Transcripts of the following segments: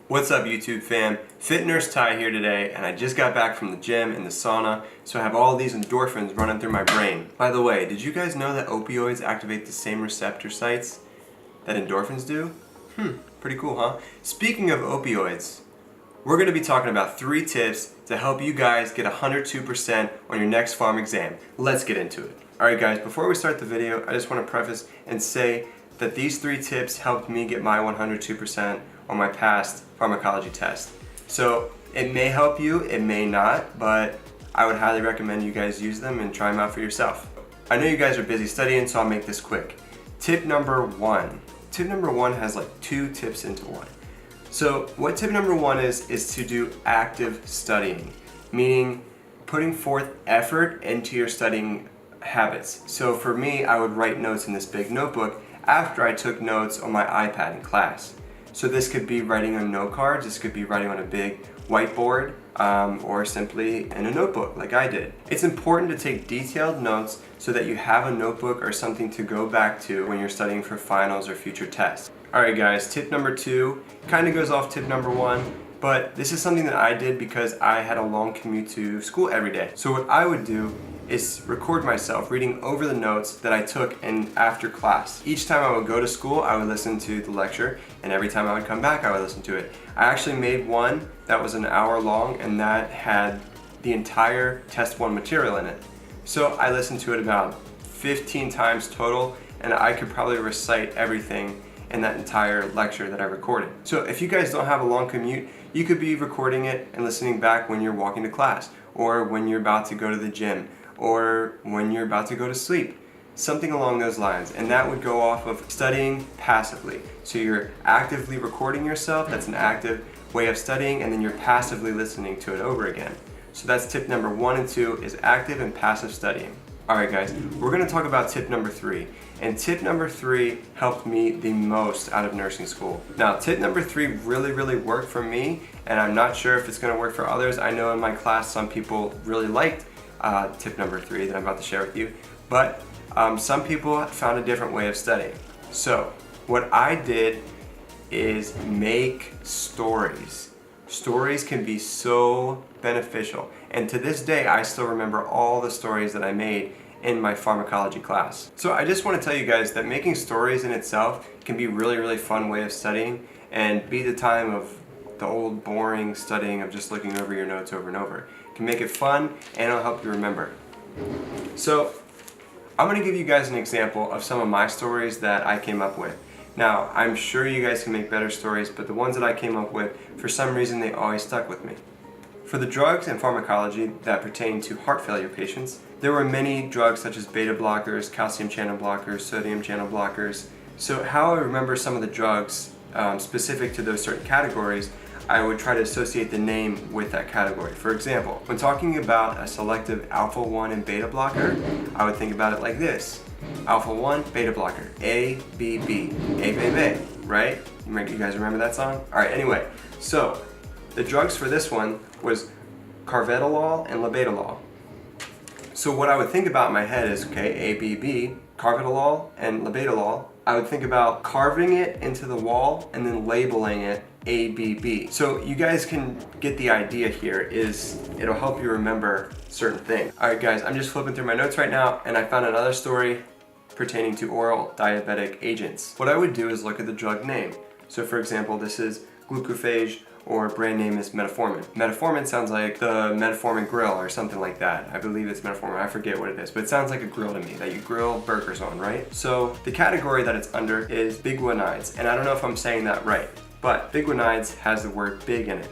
What's up YouTube fam? Fit Nurse Ty here today, and I just got back from the gym and the sauna, so I have all these endorphins running through my brain. By the way, did you guys know that opioids activate the same receptor sites that endorphins do? Pretty cool, huh? Speaking of opioids, we're going to be talking about 3 tips to help you guys get 102% on your next pharm exam. Let's get into it. Alright guys, before we start the video, I just want to preface and say that these 3 tips helped me get my 102% on my past pharmacology test. So it may help you, it may not, but I would highly recommend you guys use them and try them out for yourself. I know you guys are busy studying, so I'll make this quick. Tip number 1. Tip number 1 has like 2 tips into one. So what tip number 1 is to do active studying, meaning putting forth effort into your studying habits. So for me, I would write notes in this big notebook after I took notes on my iPad in class. So this could be writing on note cards, this could be writing on a big whiteboard, or simply in a notebook like I did. It's important to take detailed notes so that you have a notebook or something to go back to when you're studying for finals or future tests. Alright guys, tip number 2 kind of goes off tip number 1, but this is something that I did because I had a long commute to school every day. So what I would do is record myself reading over the notes that I took in after class. Each time I would go to school, I would listen to the lecture, and every time I would come back, I would listen to it. I actually made one that was an hour long, and that had the entire test 1 material in it. So I listened to it about 15 times total, and I could probably recite everything in that entire lecture that I recorded. So if you guys don't have a long commute, you could be recording it and listening back when you're walking to class, or when you're about to go to the gym, or when you're about to go to sleep. Something along those lines. And that would go off of studying passively. So you're actively recording yourself, that's an active way of studying, and then you're passively listening to it over again. So that's tip number 1 and 2 is active and passive studying. Alright guys, we're going to talk about tip number 3. And tip number 3 helped me the most out of nursing school. Now tip number 3 really worked for me, and I'm not sure if it's going to work for others. I know in my class some people really liked tip number 3 that I'm about to share with you, but some people found a different way of studying. So what I did is make stories. Stories can be so beneficial, and to this day I still remember all the stories that I made in my pharmacology class. So I just want to tell you guys that making stories in itself can be really fun way of studying and beat the time of the old boring studying of just looking over your notes over and over. It can make it fun and it'll help you remember. So I'm going to give you guys an example of some of my stories that I came up with. Now I'm sure you guys can make better stories, but the ones that I came up with, for some reason they always stuck with me. For the drugs and pharmacology that pertain to heart failure patients, there were many drugs such as beta blockers, calcium channel blockers, sodium channel blockers. So how I remember some of the drugs specific to those certain categories, I would try to associate the name with that category. For example, when talking about a selective alpha-1 and beta blocker, I would think about it like this. Alpha-1, beta blocker, ABB, ABB, right? You guys remember that song? Alright, anyway, so the drugs for this one was carvedilol and labetalol. So what I would think about in my head is, okay, ABB, carvedilol and labetalol, I would think about carving it into the wall and then labeling it ABB. So you guys can get the idea here is it'll help you remember certain things. Alright guys, I'm just flipping through my notes right now and I found another story pertaining to oral diabetic agents. What I would do is look at the drug name. So for example, this is glucophage, or brand name is metformin. Metformin sounds like the metformin grill or something like that. I believe it's metformin, I forget what it is, but it sounds like a grill to me that you grill burgers on, right? So the category that it's under is biguanides, and I don't know if I'm saying that right, but biguanides has the word big in it.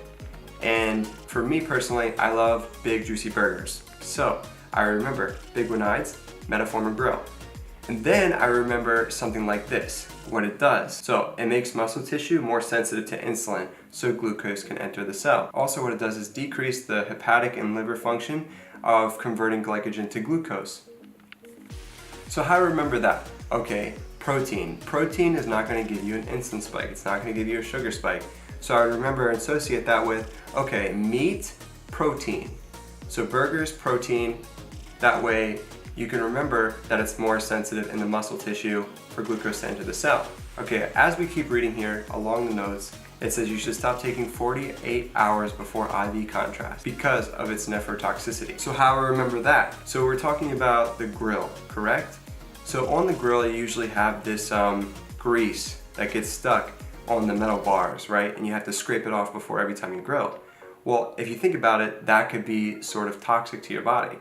And for me personally, I love big juicy burgers. So I remember biguanides, metformin grill. And then I remember something like this, what it does. So it makes muscle tissue more sensitive to insulin, so glucose can enter the cell. Also what it does is decrease the hepatic and liver function of converting glycogen to glucose. So how to remember that? Okay, protein. Protein is not going to give you an insulin spike. It's not going to give you a sugar spike. So I remember and associate that with, okay, meat, protein. So burgers, protein, that way you can remember that it's more sensitive in the muscle tissue for glucose to enter the cell. Okay, as we keep reading here along the notes, it says you should stop taking 48 hours before IV contrast because of its nephrotoxicity. So how do I remember that? So we're talking about the grill, correct? So on the grill, you usually have this grease that gets stuck on the metal bars, right? And you have to scrape it off before every time you grill. Well, if you think about it, that could be sort of toxic to your body.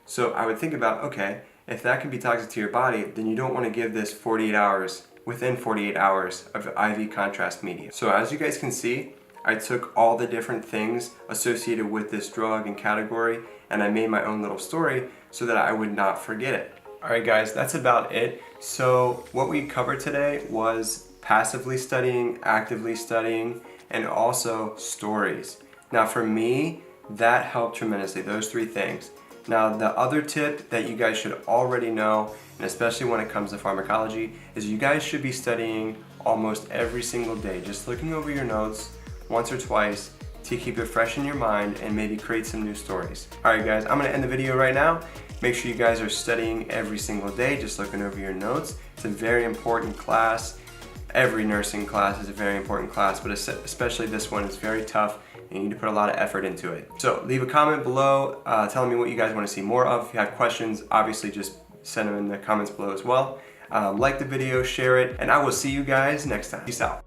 So I would think about, okay, if that can be toxic to your body, then you don't want to give this 48 hours, within 48 hours of IV contrast media. So as you guys can see, I took all the different things associated with this drug and category, and I made my own little story so that I would not forget it. All right guys, that's about it. So what we covered today was passively studying, actively studying, and also stories. Now for me, that helped tremendously, those three things. Now the other tip that you guys should already know, and especially when it comes to pharmacology, is you guys should be studying almost every single day, just looking over your notes once or twice to keep it fresh in your mind and maybe create some new stories. All right guys, I'm gonna end the video right now. Make sure you guys are studying every single day, just looking over your notes. It's a very important class. Every nursing class is a very important class, but especially this one is very tough. You need to put a lot of effort into it. So leave a comment below telling me what you guys want to see more of. If you have questions, obviously just send them in the comments below as well. Like the video, share it, and I will see you guys next time. Peace out.